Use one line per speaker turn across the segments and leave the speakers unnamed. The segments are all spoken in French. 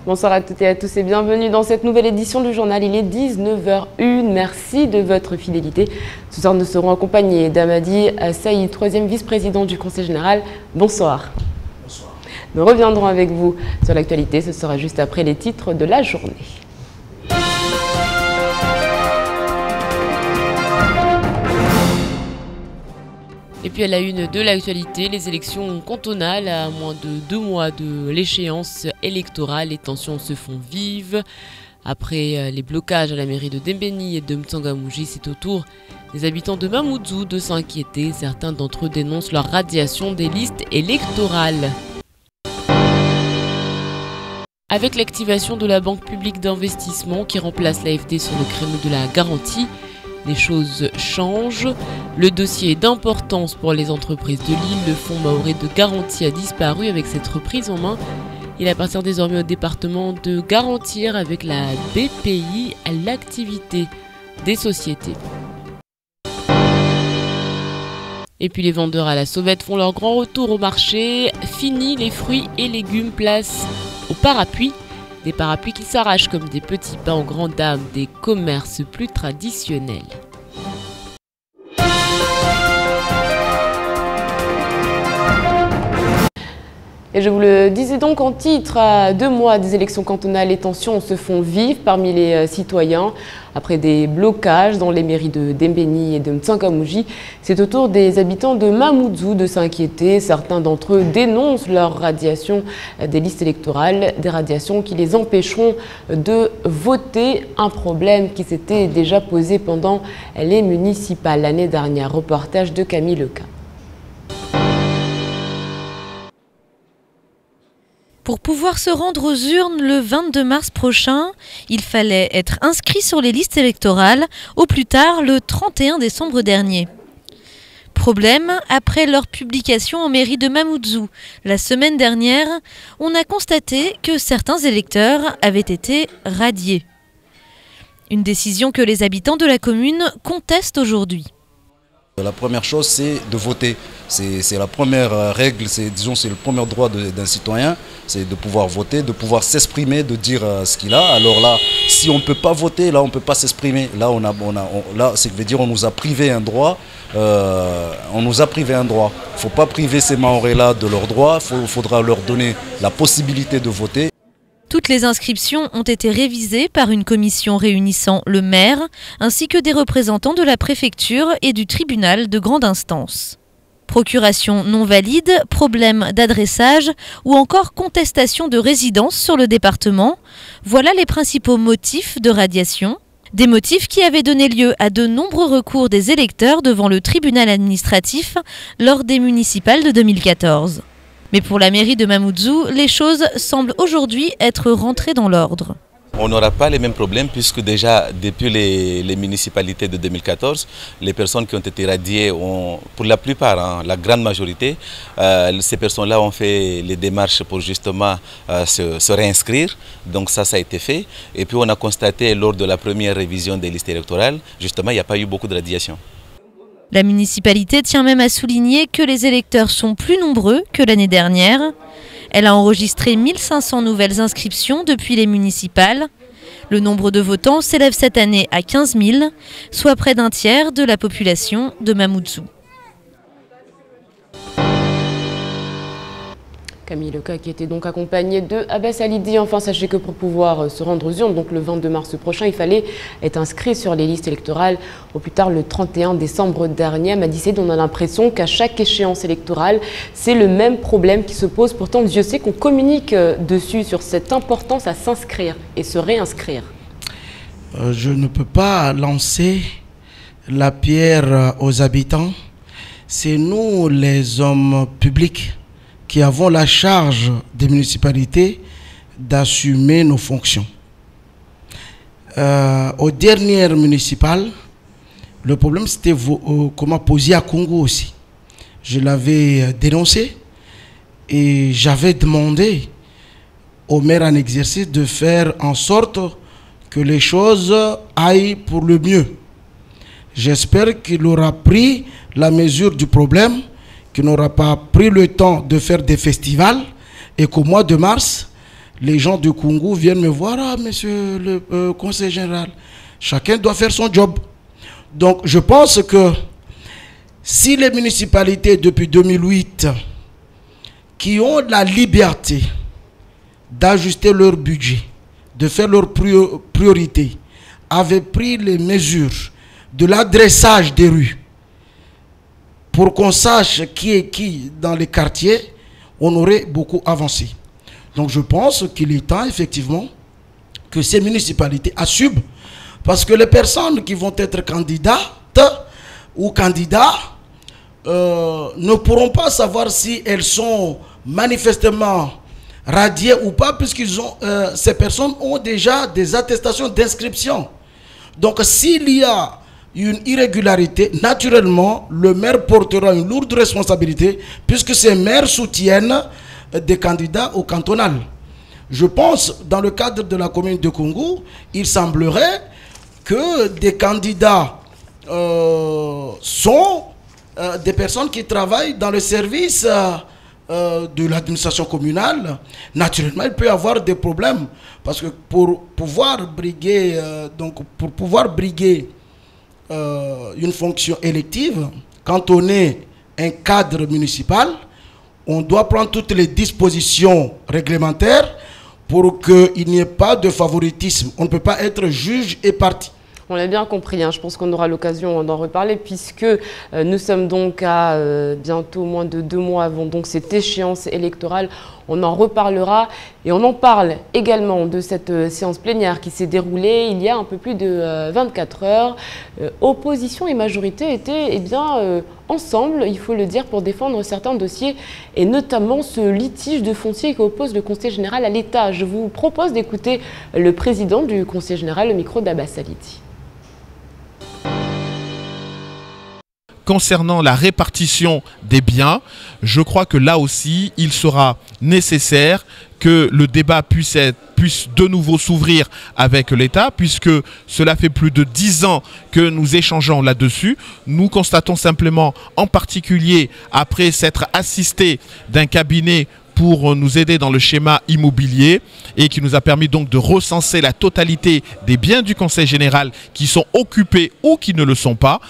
Bonsoir à toutes et à tous et bienvenue dans cette nouvelle édition du journal. Il est 19h01. Merci de votre fidélité. Ce soir, nous serons accompagnés d'Amadi Saïd, 3e vice-président du Conseil général. Bonsoir.
Bonsoir.
Nous reviendrons avec vous sur l'actualité. Ce sera juste après les titres de la journée. Et puis à la une de l'actualité, les élections cantonales à moins de 2 mois de l'échéance électorale, les tensions se font vives. Après les blocages à la mairie de Dembéni et de Mtsangamouji, c'est au tour des habitants de Mamoudzou de s'inquiéter. Certains d'entre eux dénoncent leur radiation des listes électorales. Avec l'activation de la Banque publique d'investissement qui remplace l'AFD sur le créneau de la garantie, les choses changent. Le dossier est d'importance pour les entreprises de l'île. Le fonds mahorais de garantie a disparu avec cette reprise en main. Il appartient désormais au département de garantir avec la BPI l'activité des sociétés. Et puis les vendeurs à la sauvette font leur grand retour au marché. Fini les fruits et légumes, place au parapluie. Des parapluies qui s'arrachent comme des petits pains aux grandes dames des commerces plus traditionnels. Et je vous le disais donc en titre, à 2 mois des élections cantonales, les tensions se font vives parmi les citoyens. Après des blocages dans les mairies de Dembéni et de Mtsangamouji, c'est au tour des habitants de Mamoudzou de s'inquiéter. Certains d'entre eux dénoncent leur radiation des listes électorales, des radiations qui les empêcheront de voter. Un problème qui s'était déjà posé pendant les municipales l'année dernière. Reportage de Camille Leca.
Pour pouvoir se rendre aux urnes le 22 mars prochain, il fallait être inscrit sur les listes électorales au plus tard le 31 décembre dernier. Problème, après leur publication en mairie de Mamoudzou la semaine dernière, on a constaté que certains électeurs avaient été radiés. Une décision que les habitants de la commune contestent aujourd'hui.
La première chose, c'est de voter. C'est la première règle, c'est le premier droit d'un citoyen, c'est de pouvoir voter, de pouvoir s'exprimer, de dire ce qu'il a. Alors là, si on ne peut pas voter, là on ne peut pas s'exprimer. Là, c'est veut dire on nous a privé un droit. Il ne faut pas priver ces Mahorais-là de leurs droits. Il faudra leur donner la possibilité de voter.
Toutes les inscriptions ont été révisées par une commission réunissant le maire ainsi que des représentants de la préfecture et du tribunal de grande instance. Procuration non valide, problème d'adressage ou encore contestation de résidence sur le département, voilà les principaux motifs de radiation. Des motifs qui avaient donné lieu à de nombreux recours des électeurs devant le tribunal administratif lors des municipales de 2014. Mais pour la mairie de Mamoudzou, les choses semblent aujourd'hui être rentrées dans l'ordre.
On n'aura pas les mêmes problèmes puisque déjà depuis les municipalités de 2014, les personnes qui ont été radiées, pour la plupart, la grande majorité, ces personnes-là ont fait les démarches pour justement se réinscrire. Donc ça a été fait. Et puis on a constaté lors de la première révision des listes électorales, justement il n'y a pas eu beaucoup de radiation.
La municipalité tient même à souligner que les électeurs sont plus nombreux que l'année dernière. Elle a enregistré 1500 nouvelles inscriptions depuis les municipales. Le nombre de votants s'élève cette année à 15 000, soit près d'un tiers de la population de Mamoudzou.
Camille Leca qui était donc accompagné de Abbas Alidi. Enfin, sachez que pour pouvoir se rendre aux urnes, donc le 22 mars prochain, il fallait être inscrit sur les listes électorales au plus tard le 31 décembre dernier. À Madicède, on a l'impression qu'à chaque échéance électorale, c'est le même problème qui se pose. Pourtant, Dieu sait qu'on communique dessus, sur cette importance à s'inscrire et se réinscrire.
Je ne peux pas lancer la pierre aux habitants. C'est nous, les hommes publics, qui avons la charge des municipalités d'assumer nos fonctions. Aux dernières municipales, le problème c'était comment poser à Congo aussi. Je l'avais dénoncé et j'avais demandé au maire en exercice de faire en sorte que les choses aillent pour le mieux. J'espère qu'il aura pris la mesure du problème, qu'il n'aura pas pris le temps de faire des festivals et qu'au mois de mars, les gens de Kungu viennent me voir, ah, monsieur le conseiller général, chacun doit faire son job. Donc je pense que si les municipalités depuis 2008 qui ont la liberté d'ajuster leur budget, de faire leurs priorités, avaient pris les mesures de l'adressage des rues pour qu'on sache qui est qui dans les quartiers, on aurait beaucoup avancé. Donc je pense qu'il est temps effectivement que ces municipalités assument, parce que les personnes qui vont être candidates ou candidats ne pourront pas savoir si elles sont manifestement radiées ou pas, puisqu'ils ont ces personnes ont déjà des attestations d'inscription. Donc s'il y a une irrégularité, naturellement, le maire portera une lourde responsabilité, puisque ces maires soutiennent des candidats au cantonal. Je pense, dans le cadre de la commune de Kungu, il semblerait que des candidats sont des personnes qui travaillent dans le service de l'administration communale. Naturellement, il peut y avoir des problèmes, parce que pour pouvoir briguer, une fonction élective, quand on est un cadre municipal, on doit prendre toutes les dispositions réglementaires pour qu'il n'y ait pas de favoritisme. On ne peut pas être juge et partie.
On l'a bien compris, hein. Je pense qu'on aura l'occasion d'en reparler, puisque nous sommes donc à bientôt moins de 2 mois avant donc cette échéance électorale. On en reparlera et on en parle également de cette séance plénière qui s'est déroulée il y a un peu plus de 24 heures. Opposition et majorité étaient ensemble, il faut le dire, pour défendre certains dossiers et notamment ce litige de foncier qui oppose le conseil général à l'État. Je vous propose d'écouter le président du conseil général, le micro d'Abbas Salidi.
Concernant la répartition des biens, je crois que là aussi, il sera nécessaire que le débat puisse de nouveau s'ouvrir avec l'État, puisque cela fait plus de 10 ans que nous échangeons là-dessus. Nous constatons simplement, en particulier après s'être assisté d'un cabinet pour nous aider dans le schéma immobilier et qui nous a permis donc de recenser la totalité des biens du Conseil général qui sont occupés ou qui ne le sont pas.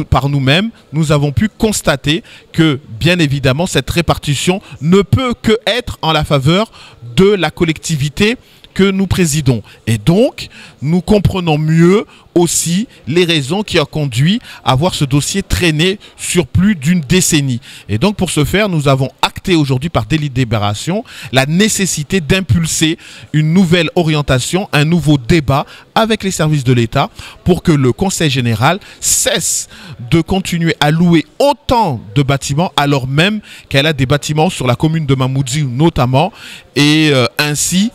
Par nous-mêmes, nous avons pu constater que, bien évidemment, cette répartition ne peut que être en la faveur de la collectivité que nous présidons. Et donc, nous comprenons mieux aussi les raisons qui ont conduit à voir ce dossier traîner sur plus d'une décennie. Et donc, pour ce faire, nous avons acté aujourd'hui par délibération la nécessité d'impulser une nouvelle orientation, un nouveau débat avec les services de l'État pour que le Conseil général cesse de continuer à louer autant de bâtiments alors même qu'elle a des bâtiments sur la commune de Mamoudzou notamment et ainsi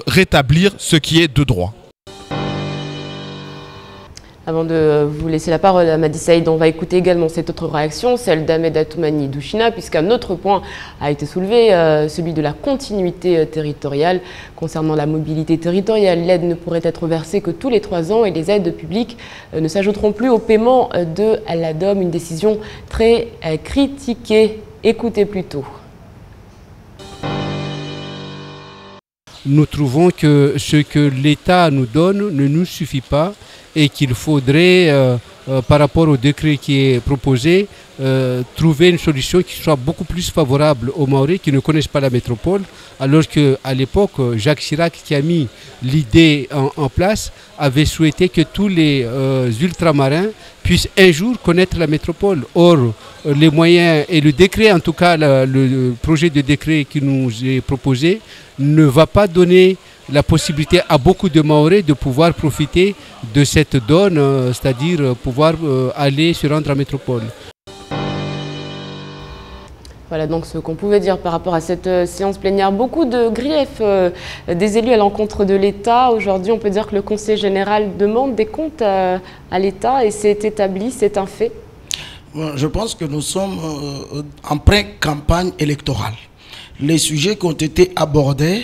rétablir ce qui est de droit.
Avant de vous laisser la parole à Madi Saïd, on va écouter également cette autre réaction, celle d'Ahmed Atoumani Douchina, puisqu'un autre point a été soulevé, celui de la continuité territoriale. Concernant la mobilité territoriale, l'aide ne pourrait être versée que tous les 3 ans et les aides publiques ne s'ajouteront plus au paiement de l'ADOM, une décision très critiquée. Écoutez plutôt.
Nous trouvons que ce que l'État nous donne ne nous suffit pas et qu'il faudrait, par rapport au décret qui est proposé, trouver une solution qui soit beaucoup plus favorable aux Mahorais qui ne connaissent pas la métropole, alors qu'à l'époque, Jacques Chirac, qui a mis l'idée en place, avait souhaité que tous les ultramarins puissent un jour connaître la métropole. Or, les moyens et le décret, en tout cas le projet de décret qui nous est proposé, ne va pas donner la possibilité à beaucoup de Mahorais de pouvoir profiter de cette donne, c'est-à-dire pouvoir aller se rendre à métropole.
Voilà donc ce qu'on pouvait dire par rapport à cette séance plénière. Beaucoup de griefs des élus à l'encontre de l'État. Aujourd'hui, on peut dire que le Conseil général demande des comptes à l'État et c'est établi, c'est un fait.
Je pense que nous sommes en pré-campagne électorale. Les sujets qui ont été abordés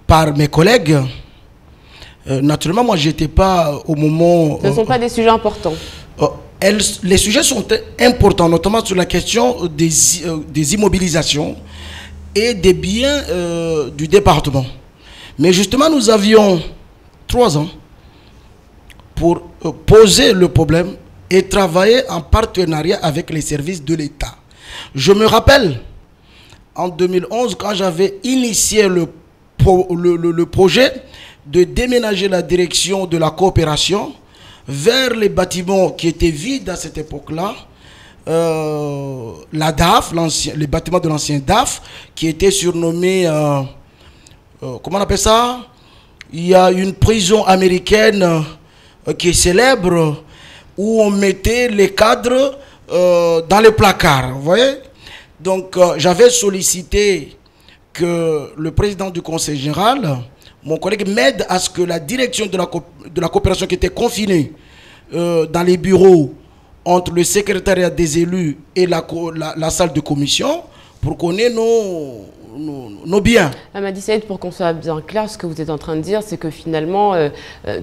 par mes collègues, naturellement, moi, je n'étais pas au moment...
Ce ne sont pas des sujets importants.
Les sujets sont importants, notamment sur la question des immobilisations et des biens du département. Mais justement, nous avions 3 ans pour poser le problème et travailler en partenariat avec les services de l'État. Je me rappelle, en 2011, quand j'avais initié le projet de déménager la direction de la coopération vers les bâtiments qui étaient vides à cette époque-là, la DAF, les bâtiments de l'ancien DAF, qui était surnommé, comment on appelle ça? Il y a une prison américaine qui est célèbre, où on mettait les cadres dans les placards, vous voyez? Donc j'avais sollicité que le président du conseil général, mon collègue, m'aide à ce que la direction de la coopération qui était confinée dans les bureaux entre le secrétariat des élus et la salle de commission pour qu'on ait nos biens.
Hamadi Saïd, pour qu'on soit bien clair, ce que vous êtes en train de dire, c'est que finalement,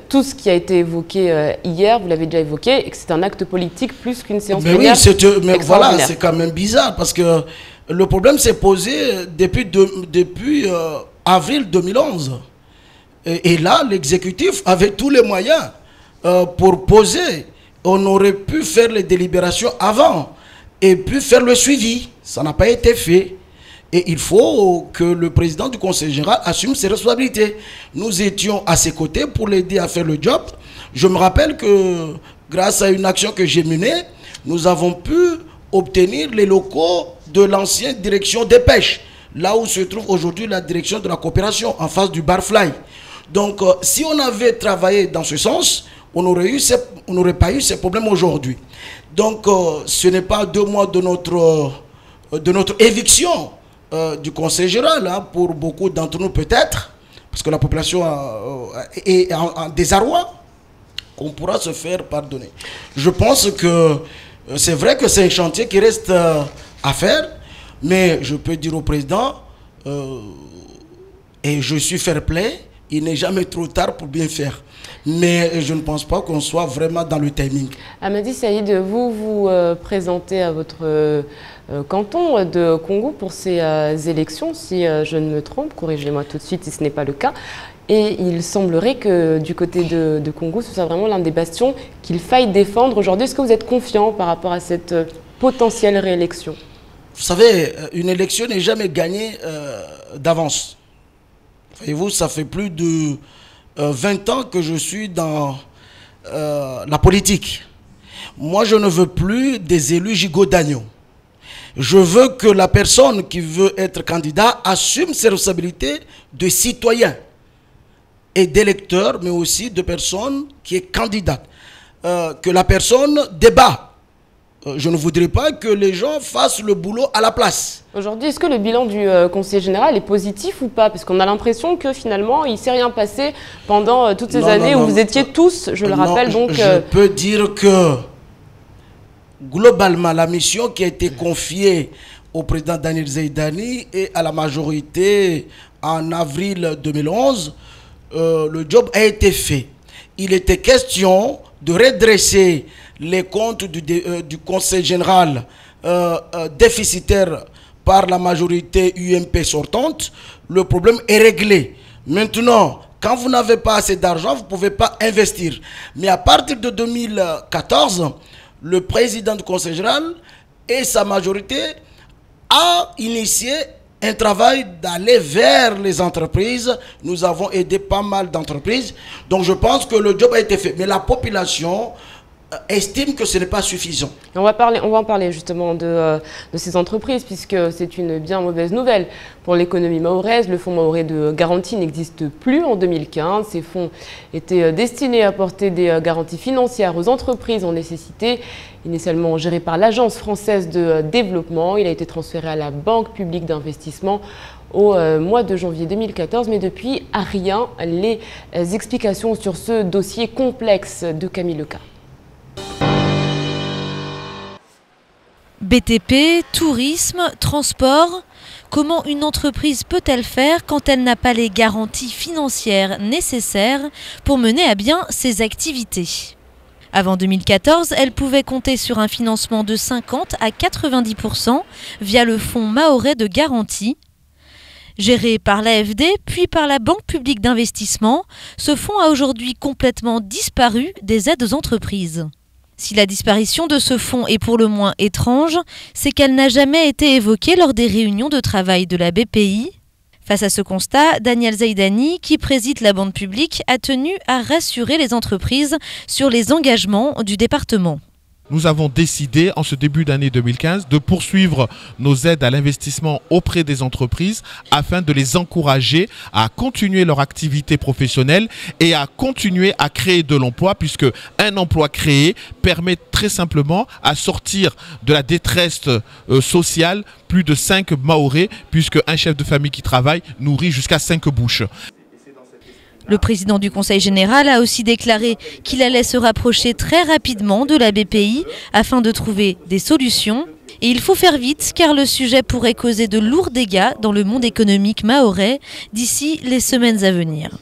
tout ce qui a été évoqué hier, vous l'avez déjà évoqué, et que c'est un acte politique plus qu'une séance plénière.
Oui, mais voilà, c'est quand même bizarre, parce que le problème s'est posé depuis avril 2011. Et là, l'exécutif avait tous les moyens pour poser. On aurait pu faire les délibérations avant et puis faire le suivi. Ça n'a pas été fait. Et il faut que le président du conseil général assume ses responsabilités. Nous étions à ses côtés pour l'aider à faire le job. Je me rappelle que grâce à une action que j'ai menée, nous avons pu obtenir les locaux de l'ancienne direction des pêches, là où se trouve aujourd'hui la direction de la coopération, en face du Barfly. Donc, si on avait travaillé dans ce sens, on n'aurait pas eu ces problèmes aujourd'hui. Donc, ce n'est pas 2 mois de notre éviction du conseil général, hein, pour beaucoup d'entre nous peut-être, parce que la population est en désarroi, qu'on pourra se faire pardonner. Je pense que c'est vrai que c'est un chantier qui reste à faire, mais je peux dire au président, et je suis fair play, il n'est jamais trop tard pour bien faire. Mais je ne pense pas qu'on soit vraiment dans le timing.
Hamadi Saïd, vous vous présentez à votre canton de Congo pour ces élections, si je ne me trompe, corrigez-moi tout de suite si ce n'est pas le cas. Et il semblerait que du côté de Congo, ce soit vraiment l'un des bastions qu'il faille défendre aujourd'hui. Est-ce que vous êtes confiant par rapport à cette potentielle réélection?
Vous savez, une élection n'est jamais gagnée d'avance. Voyez-vous, ça fait plus de 20 ans que je suis dans la politique. Moi, je ne veux plus des élus gigots d'agneau. Je veux que la personne qui veut être candidat assume ses responsabilités de citoyen et d'électeur, mais aussi de personne qui est candidate. Que la personne débat. Je ne voudrais pas que les gens fassent le boulot à la place.
Aujourd'hui, est-ce que le bilan du conseiller général est positif ou pas? Parce qu'on a l'impression que finalement, il ne s'est rien passé pendant toutes ces années où vous étiez tous, je le rappelle. Donc,
je peux dire que globalement, la mission qui a été confiée au président Daniel Zaïdani et à la majorité en avril 2011, le job a été fait. Il était question de redresser les comptes du conseil général déficitaire par la majorité UMP sortante. Le problème est réglé. Maintenant, quand vous n'avez pas assez d'argent, vous ne pouvez pas investir. Mais à partir de 2014, le président du conseil général et sa majorité a initié un travail d'aller vers les entreprises. Nous avons aidé pas mal d'entreprises. Donc je pense que le job a été fait. Mais la population estime que ce n'est pas suffisant.
On va en parler justement de ces entreprises, puisque c'est une bien mauvaise nouvelle pour l'économie mahoraise. Le fonds mahorais de garantie n'existe plus en 2015. Ces fonds étaient destinés à apporter des garanties financières aux entreprises en nécessité. Initialement géré par l'Agence française de développement, il a été transféré à la Banque publique d'investissement au mois de janvier 2014, mais depuis, à rien. Les explications sur ce dossier complexe de Camille Leca.
BTP, tourisme, transport, comment une entreprise peut-elle faire quand elle n'a pas les garanties financières nécessaires pour mener à bien ses activités? Avant 2014, elle pouvait compter sur un financement de 50 à 90% via le fonds mahorais de garantie. Géré par l'AFD puis par la Banque publique d'investissement, ce fonds a aujourd'hui complètement disparu des aides aux entreprises. Si la disparition de ce fonds est pour le moins étrange, c'est qu'elle n'a jamais été évoquée lors des réunions de travail de la BPI. Face à ce constat, Daniel Zaidani, qui préside la banque publique, a tenu à rassurer les entreprises sur les engagements du département.
Nous avons décidé en ce début d'année 2015 de poursuivre nos aides à l'investissement auprès des entreprises afin de les encourager à continuer leur activité professionnelle et à continuer à créer de l'emploi, puisque un emploi créé permet très simplement à sortir de la détresse sociale plus de 5 Mahorais, puisque un chef de famille qui travaille nourrit jusqu'à 5 bouches.
Le président du Conseil général a aussi déclaré qu'il allait se rapprocher très rapidement de la BPI afin de trouver des solutions. Et il faut faire vite car le sujet pourrait causer de lourds dégâts dans le monde économique mahorais d'ici les semaines à venir.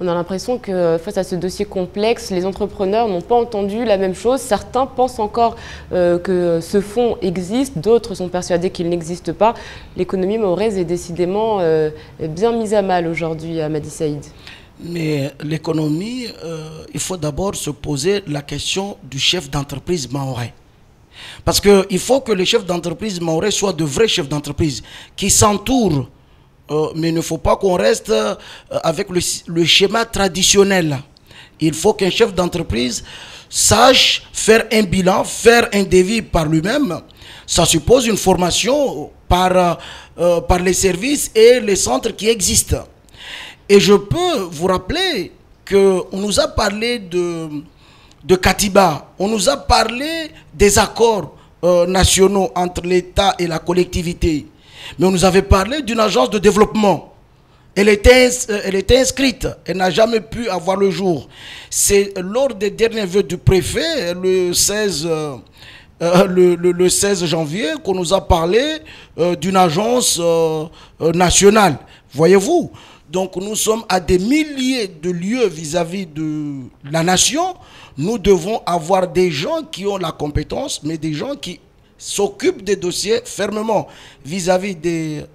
On a l'impression que face à ce dossier complexe, les entrepreneurs n'ont pas entendu la même chose. Certains pensent encore que ce fonds existe, d'autres sont persuadés qu'il n'existe pas. L'économie mahoraise est décidément bien mise à mal aujourd'hui, Madi Saïd.
Mais l'économie, il faut d'abord se poser la question du chef d'entreprise mahorais. Parce qu'il faut que les chefs d'entreprise mahorais soient de vrais chefs d'entreprise qui s'entourent. Mais il ne faut pas qu'on reste avec le schéma traditionnel. Il faut qu'un chef d'entreprise sache faire un bilan, faire un devis par lui-même. Ça suppose une formation par les services et les centres qui existent. Et je peux vous rappeler qu'on nous a parlé de Katiba, on nous a parlé des accords nationaux entre l'État et la collectivité. Mais on nous avait parlé d'une agence de développement. Elle était inscrite, elle n'a jamais pu avoir le jour. C'est lors des derniers vœux du préfet, le 16 janvier, qu'on nous a parlé d'une agence nationale. Voyez-vous? Donc nous sommes à des milliers de lieux vis-à-vis de la nation. Nous devons avoir des gens qui ont la compétence, mais des gens qui s'occupent des dossiers fermement vis-à-vis des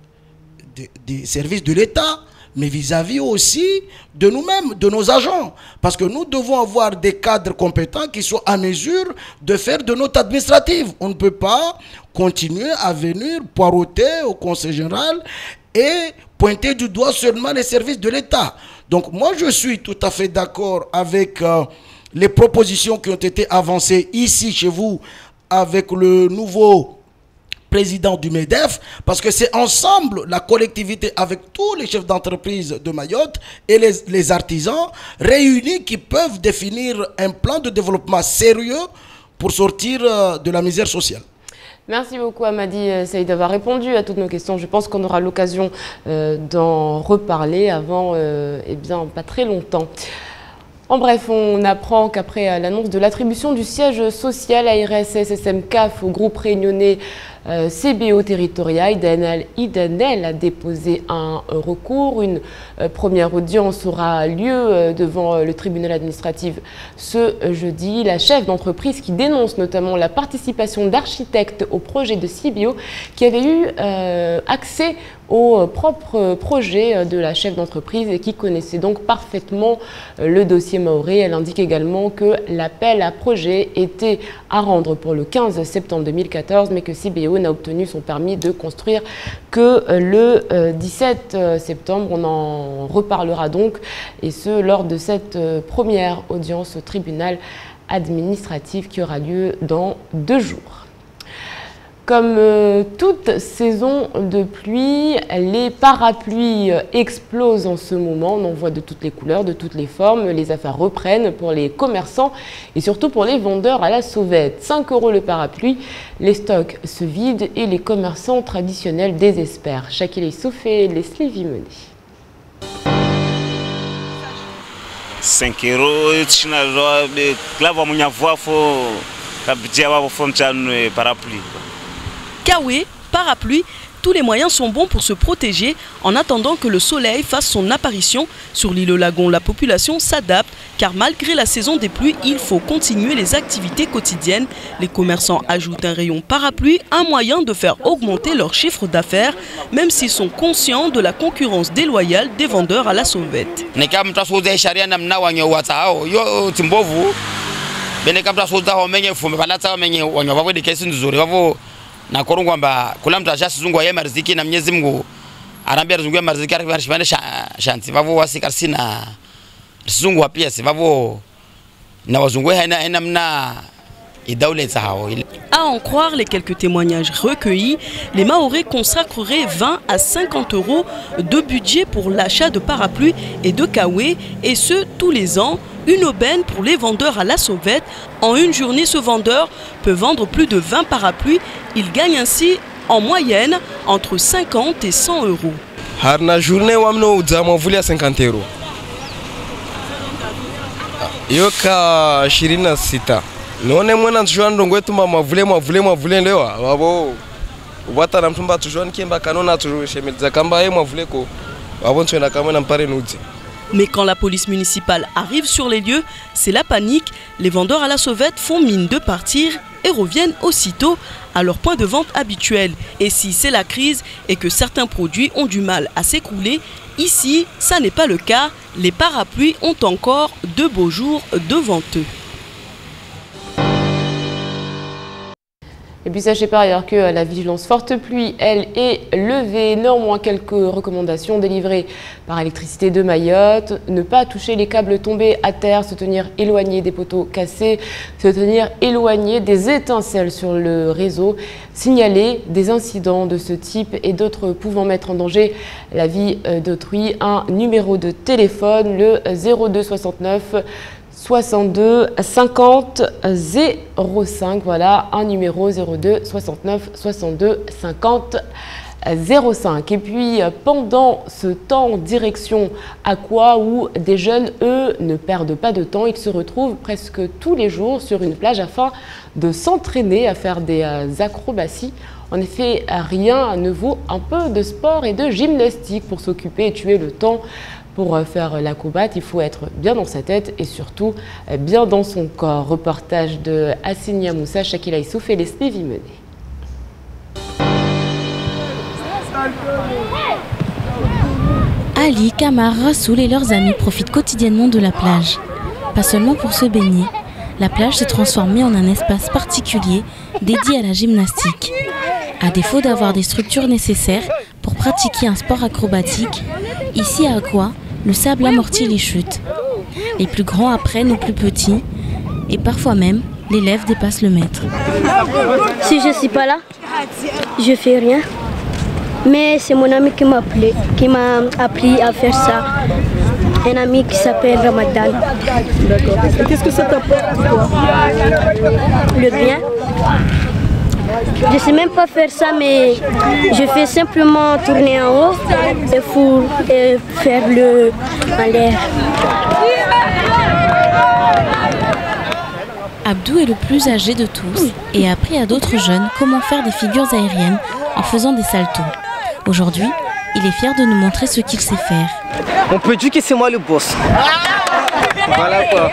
services de l'État, mais vis-à-vis aussi de nous-mêmes, de nos agents. Parce que nous devons avoir des cadres compétents qui soient à mesure de faire de notes administratives. On ne peut pas continuer à venir poireauter au Conseil général et pointer du doigt seulement les services de l'État. Donc moi je suis tout à fait d'accord avec les propositions qui ont été avancées ici chez vous avec le nouveau président du MEDEF, parce que c'est ensemble, la collectivité, avec tous les chefs d'entreprise de Mayotte et les artisans réunis qui peuvent définir un plan de développement sérieux pour sortir de la misère sociale.
Merci beaucoup Madi Saïd d'avoir répondu à toutes nos questions. Je pense qu'on aura l'occasion d'en reparler avant pas très longtemps. En bref, on apprend qu'après l'annonce de l'attribution du siège social ARS-SSM-CAF au groupe réunionnais CBO territorial, Idanel a déposé un recours. Une première audience aura lieu devant le tribunal administratif ce jeudi. La chef d'entreprise qui dénonce notamment la participation d'architectes au projet de CBO qui avait eu accès au propre projet de la chef d'entreprise et qui connaissait donc parfaitement le dossier mahorais. Elle indique également que l'appel à projet était à rendre pour le 15 septembre 2014, mais que CBO n'a obtenu son permis de construire que le 17 septembre. On en reparlera donc, et ce lors de cette première audience au tribunal administratif qui aura lieu dans 2 jours. Comme toute saison de pluie, les parapluies explosent en ce moment. On en voit de toutes les couleurs, de toutes les formes. Les affaires reprennent pour les commerçants et surtout pour les vendeurs à la sauvette. 5 € le parapluie, les stocks se vident et les commerçants traditionnels désespèrent. Shakil Soufé, Leslie Vimoni.
5 €, clava minha avó foi parapluie.
Kawe, parapluie, tous les moyens sont bons pour se protéger en attendant que le soleil fasse son apparition. Sur l'île Lagon, la population s'adapte car malgré la saison des pluies, il faut continuer les activités quotidiennes. Les commerçants ajoutent un rayon parapluie, un moyen de faire augmenter leur chiffre d'affaires, même s'ils sont conscients de la concurrence déloyale des vendeurs à la sauvette. À en croire les quelques témoignages recueillis, les Mahorais consacreraient 20 à 50 euros de budget pour l'achat de parapluies et de kawé, et ce tous les ans. Une aubaine pour les vendeurs à la sauvette. En une journée, ce vendeur peut vendre plus de 20 parapluies. Il gagne ainsi en moyenne entre 50 et 100 euros.
La journée, on voulait 50 euros. Yoka Shirina Sita. Non, on est jouant donc tu m'as voulu lewa. Bravo. Wata na mtumba tujuan kimba kanona tu chez Medzakamba et moi voulais ko. Avant tu na kama na mpare nudi.
Mais quand la police municipale arrive sur les lieux, c'est la panique. Les vendeurs à la sauvette font mine de partir et reviennent aussitôt à leur point de vente habituel. Et si c'est la crise et que certains produits ont du mal à s'écrouler, ici, ça n'est pas le cas. Les parapluies ont encore de beaux jours devant eux.
Et puis sachez par ailleurs que la vigilance forte pluie, elle, est levée. Néanmoins, quelques recommandations délivrées par Électricité de Mayotte. Ne pas toucher les câbles tombés à terre, se tenir éloigné des poteaux cassés, se tenir éloigné des étincelles sur le réseau. Signaler des incidents de ce type et d'autres pouvant mettre en danger la vie d'autrui. Un numéro de téléphone, le 02 69 62 50 05, voilà, un numéro 02 69 62 50 05. Et puis pendant ce temps, direction Aqua, où des jeunes, eux, ne perdent pas de temps. Ils se retrouvent presque tous les jours sur une plage afin de s'entraîner à faire des acrobaties. En effet, rien ne vaut un peu de sport et de gymnastique pour s'occuper et tuer le temps. Pour faire l'acrobate, il faut être bien dans sa tête et surtout bien dans son corps. Reportage de Hassinia Moussa, Shakila Issouf et Leslie Vimenet.
Ali, Kamar, Rassoul et leurs amis profitent quotidiennement de la plage. Pas seulement pour se baigner, la plage s'est transformée en un espace particulier dédié à la gymnastique. À défaut d'avoir des structures nécessaires pour pratiquer un sport acrobatique, ici à Aqua, le sable amortit les chutes. Les plus grands apprennent aux plus petits et parfois même, l'élève dépasse le maître.
Si je ne suis pas là, je ne fais rien. Mais c'est mon ami qui m'a appris à faire ça. Un ami qui s'appelle Ramadan.
D'accord. Qu'est-ce que ça t'apporte pour toi?
Le bien. Je ne sais même pas faire ça, mais je fais simplement tourner en haut et faire le en l'air.
Abdou est le plus âgé de tous et a appris à d'autres jeunes comment faire des figures aériennes en faisant des saltos. Aujourd'hui, il est fier de nous montrer ce qu'il sait faire.
On peut dire que c'est moi le boss. Voilà quoi.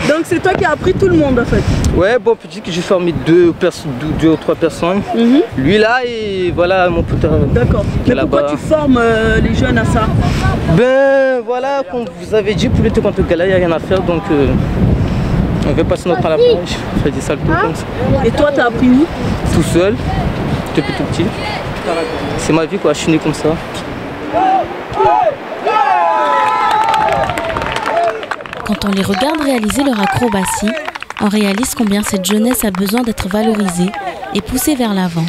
Donc c'est toi qui as appris tout le monde en fait?
Ouais, bon, on peut dire que j'ai formé deux ou trois personnes. Lui là et voilà mon pote.
D'accord. Mais pourquoi tu formes les jeunes à ça?
Ben voilà, comme vous avez dit, pour lutter contre le gala, il n'y a rien à faire, donc on veut passer notre temps à la plage, faire des saltos comme ça.
Et toi, tu as appris où?
Tout seul, depuis tout petit. C'est ma vie quoi, je suis né comme ça.
Quand on les regarde réaliser leur acrobatie, on réalise combien cette jeunesse a besoin d'être valorisée et poussée vers l'avant.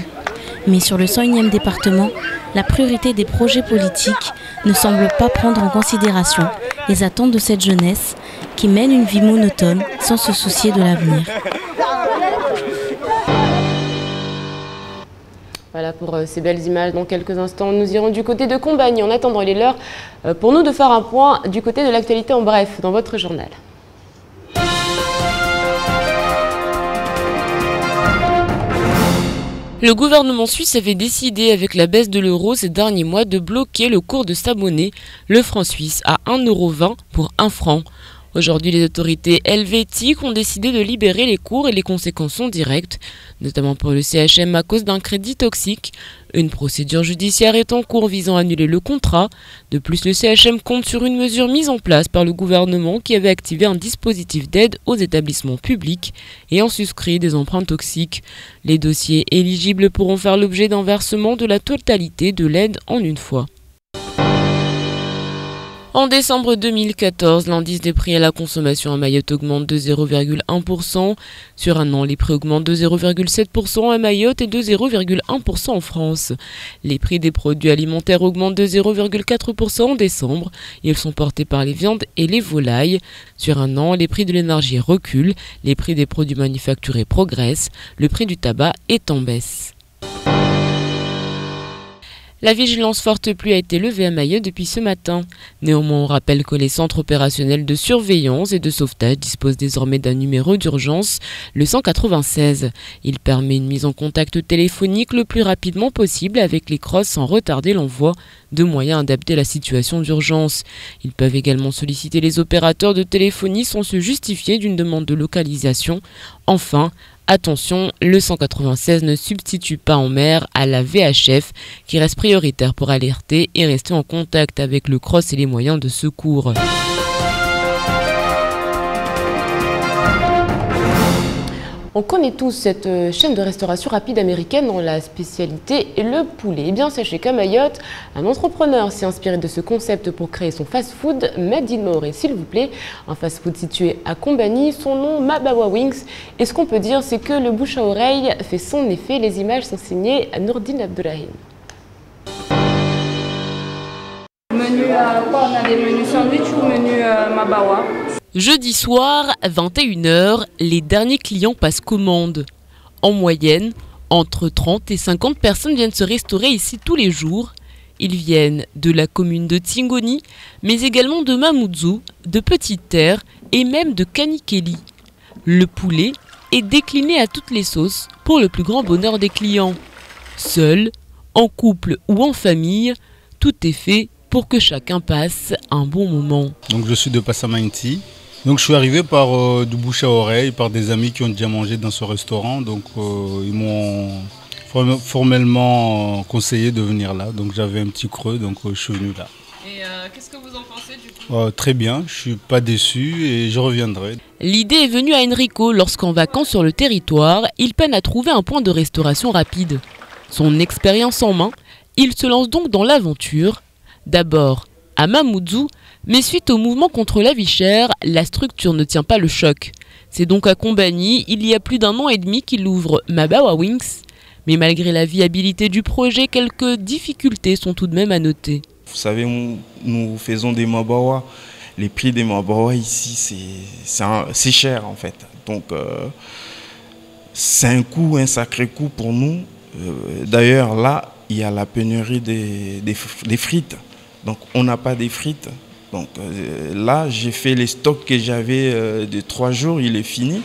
Mais sur le 101e département, la priorité des projets politiques ne semble pas prendre en considération les attentes de cette jeunesse qui mène une vie monotone sans se soucier de l'avenir.
Voilà pour ces belles images. Dans quelques instants, nous irons du côté de Combagny. En attendant, il est l'heure pour nous de faire un point du côté de l'actualité en bref dans votre journal. Le gouvernement suisse avait décidé, avec la baisse de l'euro ces derniers mois, de bloquer le cours de sa monnaie, le franc suisse, à 1,20 € pour 1 franc. Aujourd'hui, les autorités helvétiques ont décidé de libérer les cours et les conséquences sont directes, notamment pour le CHM à cause d'un crédit toxique. Une procédure judiciaire est en cours visant à annuler le contrat. De plus, le CHM compte sur une mesure mise en place par le gouvernement qui avait activé un dispositif d'aide aux établissements publics et en souscrit des emprunts toxiques. Les dossiers éligibles pourront faire l'objet d'un versement de la totalité de l'aide en une fois. En décembre 2014, l'indice des prix à la consommation à Mayotte augmente de 0,1%. Sur un an, les prix augmentent de 0,7% à Mayotte et de 0,1% en France. Les prix des produits alimentaires augmentent de 0,4% en décembre. Ils sont portés par les viandes et les volailles. Sur un an, les prix de l'énergie reculent, les prix des produits manufacturés progressent, le prix du tabac est en baisse. La vigilance forte pluie a été levée à Mayotte depuis ce matin. Néanmoins, on rappelle que les centres opérationnels de surveillance et de sauvetage disposent désormais d'un numéro d'urgence, le 196. Il permet une mise en contact téléphonique le plus rapidement possible avec les CROSS sans retarder l'envoi de moyens adaptés à la situation d'urgence. Ils peuvent également solliciter les opérateurs de téléphonie sans se justifier d'une demande de localisation. Enfin, attention, le 196 ne substitue pas en mer à la VHF qui reste prioritaire pour alerter et rester en contact avec le CROSS et les moyens de secours. On connaît tous cette chaîne de restauration rapide américaine dont la spécialité est le poulet. Eh bien, sachez qu'à Mayotte, un entrepreneur s'est inspiré de ce concept pour créer son fast-food Made in Maoré, s'il vous plaît. Un fast-food situé à Combani, son nom Mabawa Wings. Et ce qu'on peut dire, c'est que le bouche à oreille fait son effet. Les images sont signées à Nourdine Abdourahim.
Menu quoi, on a des menus sandwich ou menu Mabawa.
Jeudi soir, 21h, les derniers clients passent commande. En moyenne, entre 30 et 50 personnes viennent se restaurer ici tous les jours. Ils viennent de la commune de Tingoni, mais également de Mamoudzou, de Petite Terre et même de Kanikeli. Le poulet est décliné à toutes les sauces pour le plus grand bonheur des clients. Seul, en couple ou en famille, tout est fait pour que chacun passe un bon moment.
Donc je suis de Passamainti. Donc je suis arrivé par du bouche à oreille, par des amis qui ont déjà mangé dans ce restaurant. Donc ils m'ont formellement conseillé de venir là. Donc j'avais un petit creux, donc je suis venu là.
Et qu'est-ce que vous en pensez du coup?
Très bien, je suis pas déçu et je reviendrai.
L'idée est venue à Enrico lorsqu'en vacances sur le territoire, il peine à trouver un point de restauration rapide. Son expérience en main, il se lance donc dans l'aventure. D'abord à Mamoudzou, mais suite au mouvement contre la vie chère, la structure ne tient pas le choc. C'est donc à Combani, il y a plus d'1 an et demi qu'il ouvre Mabawa Wings. Mais malgré la viabilité du projet, quelques difficultés sont tout de même à noter.
Vous savez, nous faisons des Mabawa. Les prix des Mabawa ici, c'est cher en fait. Donc c'est un sacré coût pour nous. D'ailleurs là, il y a la pénurie des frites. Donc on n'a pas des frites. Donc là, j'ai fait les stocks que j'avais de 3 jours, il est fini.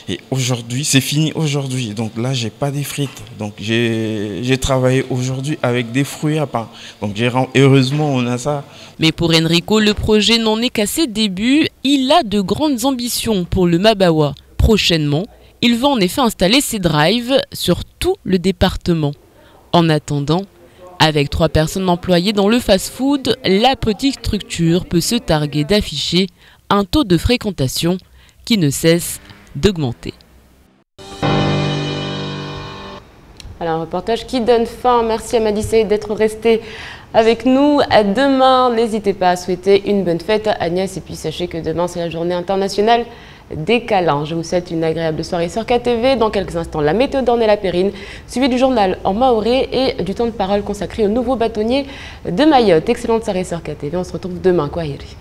Et aujourd'hui, c'est fini aujourd'hui. Donc là, j'ai pas des frites. Donc j'ai travaillé aujourd'hui avec des fruits à pain. Donc heureusement, on a ça.
Mais pour Enrico, le projet n'en est qu'à ses débuts. Il a de grandes ambitions pour le Mabawa. Prochainement, il va en effet installer ses drives sur tout le département. En attendant, avec 3 personnes employées dans le fast-food, la petite structure peut se targuer d'afficher un taux de fréquentation qui ne cesse d'augmenter. Alors, un reportage qui donne faim. Merci à Madissé d'être resté avec nous. À demain, n'hésitez pas à souhaiter une bonne fête à Agnès. Et puis sachez que demain, c'est la journée internationale des câlins. Je vous souhaite une agréable soirée sur KTV. Dans quelques instants, la météo d'Ornella Périne, suivi du journal en maoré et du temps de parole consacré au nouveau bâtonnier de Mayotte. Excellente soirée sur KTV. On se retrouve demain. Kwaheri.